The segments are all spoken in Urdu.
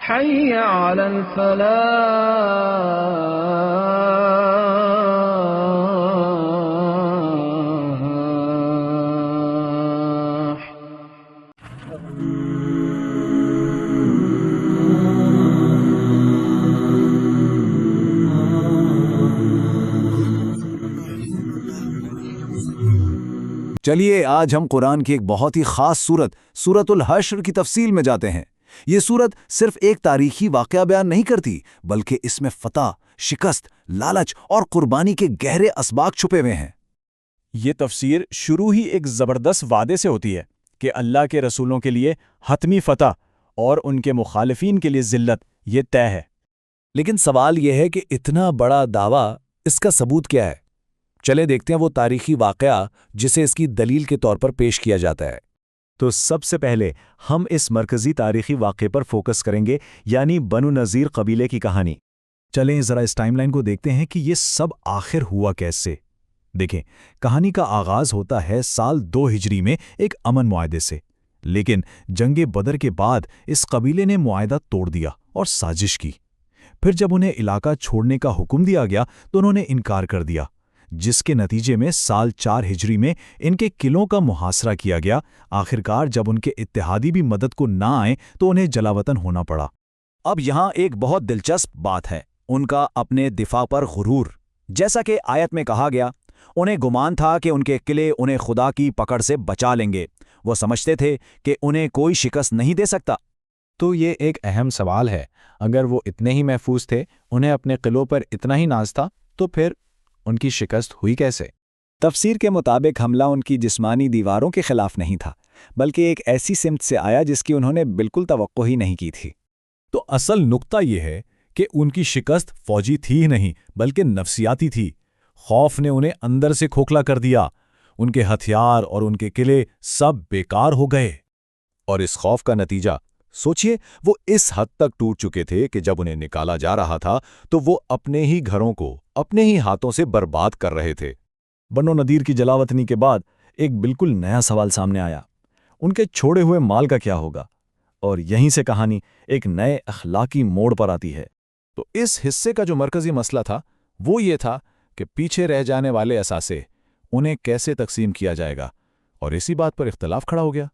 حي على الفلاح. چلیے آج ہم قرآن کی ایک بہت ہی خاص سورۃ الحشر کی تفصیل میں جاتے ہیں۔ یہ سورت صرف ایک تاریخی واقعہ بیان نہیں کرتی، بلکہ اس میں فتح، شکست، لالچ اور قربانی کے گہرے اسباق چھپے ہوئے ہیں۔ یہ تفسیر شروع ہی ایک زبردست وعدے سے ہوتی ہے کہ اللہ کے رسولوں کے لیے حتمی فتح اور ان کے مخالفین کے لیے ذلت یہ طے ہے۔ لیکن سوال یہ ہے کہ اتنا بڑا دعویٰ، اس کا ثبوت کیا ہے؟ چلے دیکھتے ہیں وہ تاریخی واقعہ جسے اس کی دلیل کے طور پر پیش کیا جاتا ہے۔ تو سب سے پہلے ہم اس مرکزی تاریخی واقعے پر فوکس کریں گے، یعنی بنو نذیر قبیلے کی کہانی۔ چلیں ذرا اس ٹائم لائن کو دیکھتے ہیں کہ یہ سب آخر ہوا کیسے۔ دیکھیں، کہانی کا آغاز ہوتا ہے سال 2 ہجری میں ایک امن معاہدے سے، لیکن جنگ بدر کے بعد اس قبیلے نے معاہدہ توڑ دیا اور سازش کی۔ پھر جب انہیں علاقہ چھوڑنے کا حکم دیا گیا تو انہوں نے انکار کر دیا، جس کے نتیجے میں سال 4 ہجری میں ان کے قلعوں کا محاصرہ کیا گیا۔ آخرکار جب ان کے اتحادی بھی مدد کو نہ آئے تو انہیں جلاوطن ہونا پڑا۔ اب یہاں ایک بہت دلچسپ بات ہے، ان کا اپنے دفاع پر غرور۔ جیسا کہ آیت میں کہا گیا، انہیں گمان تھا کہ ان کے قلعے انہیں خدا کی پکڑ سے بچا لیں گے۔ وہ سمجھتے تھے کہ انہیں کوئی شکست نہیں دے سکتا۔ تو یہ ایک اہم سوال ہے، اگر وہ اتنے ہی محفوظ تھے، انہیں اپنے قلعوں پر اتنا ہی ناز تھا، تو پھر ان کی شکست ہوئی کیسے؟ تفسیر کے مطابق حملہ ان کی جسمانی دیواروں کے خلاف نہیں تھا، بلکہ ایک ایسی سمت سے آیا جس کی انہوں نے بالکل توقع ہی نہیں کی تھی۔ تو اصل نقطہ یہ ہے کہ ان کی شکست فوجی تھی ہی نہیں، بلکہ نفسیاتی تھی۔ خوف نے انہیں اندر سے کھوکھلا کر دیا، ان کے ہتھیار اور ان کے قلعے سب بیکار ہو گئے۔ اور اس خوف کا نتیجہ سوچئے، وہ اس حد تک ٹوٹ چکے تھے کہ جب انہیں نکالا جا رہا تھا تو وہ اپنے ہی گھروں کو اپنے ہی ہاتھوں سے برباد کر رہے تھے۔ بنو نذیر کی جلاوطنی کے بعد ایک بالکل نیا سوال سامنے آیا، ان کے چھوڑے ہوئے مال کا کیا ہوگا؟ اور یہیں سے کہانی ایک نئے اخلاقی موڑ پر آتی ہے۔ تو اس حصے کا جو مرکزی مسئلہ تھا وہ یہ تھا کہ پیچھے رہ جانے والے اثاثے انہیں کیسے تقسیم کیا جائے گا، اور اسی بات پر اختلاف کھڑا ہو گیا۔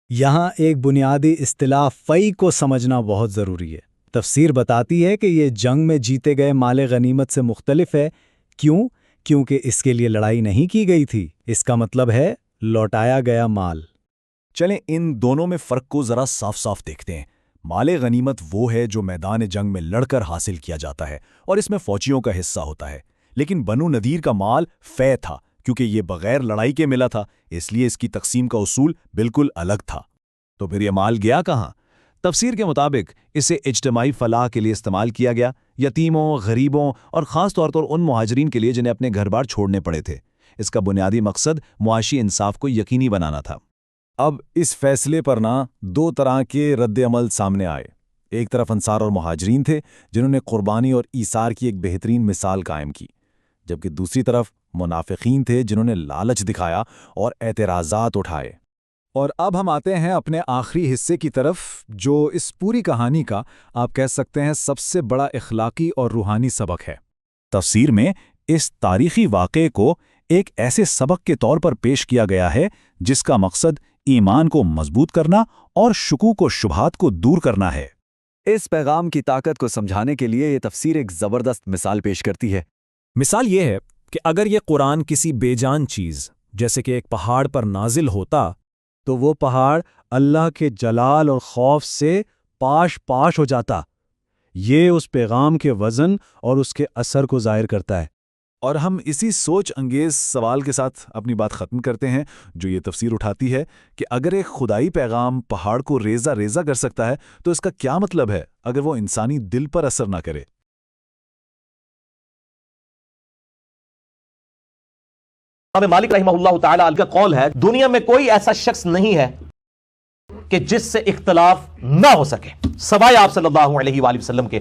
یہاں ایک بنیادی اصطلاح فی کو سمجھنا بہت ضروری ہے۔ تفسیر بتاتی ہے کہ یہ جنگ میں جیتے گئے مال غنیمت سے مختلف ہے۔ کیوں؟ کیونکہ اس کے لیے لڑائی نہیں کی گئی تھی، اس کا مطلب ہے لوٹایا گیا مال۔ چلیں ان دونوں میں فرق کو ذرا صاف صاف دیکھتے ہیں۔ مال غنیمت وہ ہے جو میدان جنگ میں لڑ کر حاصل کیا جاتا ہے اور اس میں فوجیوں کا حصہ ہوتا ہے، لیکن بنو نذیر کا مال فے تھا، کیونکہ یہ بغیر لڑائی کے ملا تھا، اس لیے اس کی تقسیم کا اصول بالکل الگ تھا۔ تو پھر یہ مال گیا کہاں؟ تفسیر کے مطابق اسے اجتماعی فلاح کے لیے استعمال کیا گیا، یتیموں، غریبوں اور خاص طور پر ان مہاجرین کے لیے جنہیں اپنے گھر بار چھوڑنے پڑے تھے۔ اس کا بنیادی مقصد معاشی انصاف کو یقینی بنانا تھا۔ اب اس فیصلے پر 2 طرح کے رد عمل سامنے آئے۔ ایک طرف انصار اور مہاجرین تھے جنہوں نے قربانی اور ایثار کی ایک بہترین مثال قائم کی، جبکہ دوسری طرف منافقین تھے جنہوں نے لالچ دکھایا اور اعتراضات اٹھائے۔ اور اب ہم آتے ہیں اپنے آخری حصے کی طرف، جو اس پوری کہانی کا آپ کہہ سکتے ہیں سب سے بڑا اخلاقی اور روحانی سبق ہے۔ تفسیر میں اس تاریخی واقعے کو ایک ایسے سبق کے طور پر پیش کیا گیا ہے جس کا مقصد ایمان کو مضبوط کرنا اور شکوک و شبہات کو دور کرنا ہے۔ اس پیغام کی طاقت کو سمجھانے کے لیے یہ تفسیر ایک زبردست مثال پیش کرتی ہے۔ مثال یہ ہے کہ اگر یہ قرآن کسی بے جان چیز جیسے کہ ایک پہاڑ پر نازل ہوتا تو وہ پہاڑ اللہ کے جلال اور خوف سے پاش پاش ہو جاتا۔ یہ اس پیغام کے وزن اور اس کے اثر کو ظاہر کرتا ہے۔ اور ہم اسی سوچ انگیز سوال کے ساتھ اپنی بات ختم کرتے ہیں جو یہ تفسیر اٹھاتی ہے کہ اگر ایک خدائی پیغام پہاڑ کو ریزہ ریزہ کر سکتا ہے تو اس کا کیا مطلب ہے اگر وہ انسانی دل پر اثر نہ کرے؟ امام مالک رحمہ اللہ تعالی کا قول ہے، دنیا میں کوئی ایسا شخص نہیں ہے کہ جس سے اختلاف نہ ہو سکے سوائے آپ صلی اللہ علیہ وآلہ وسلم کے۔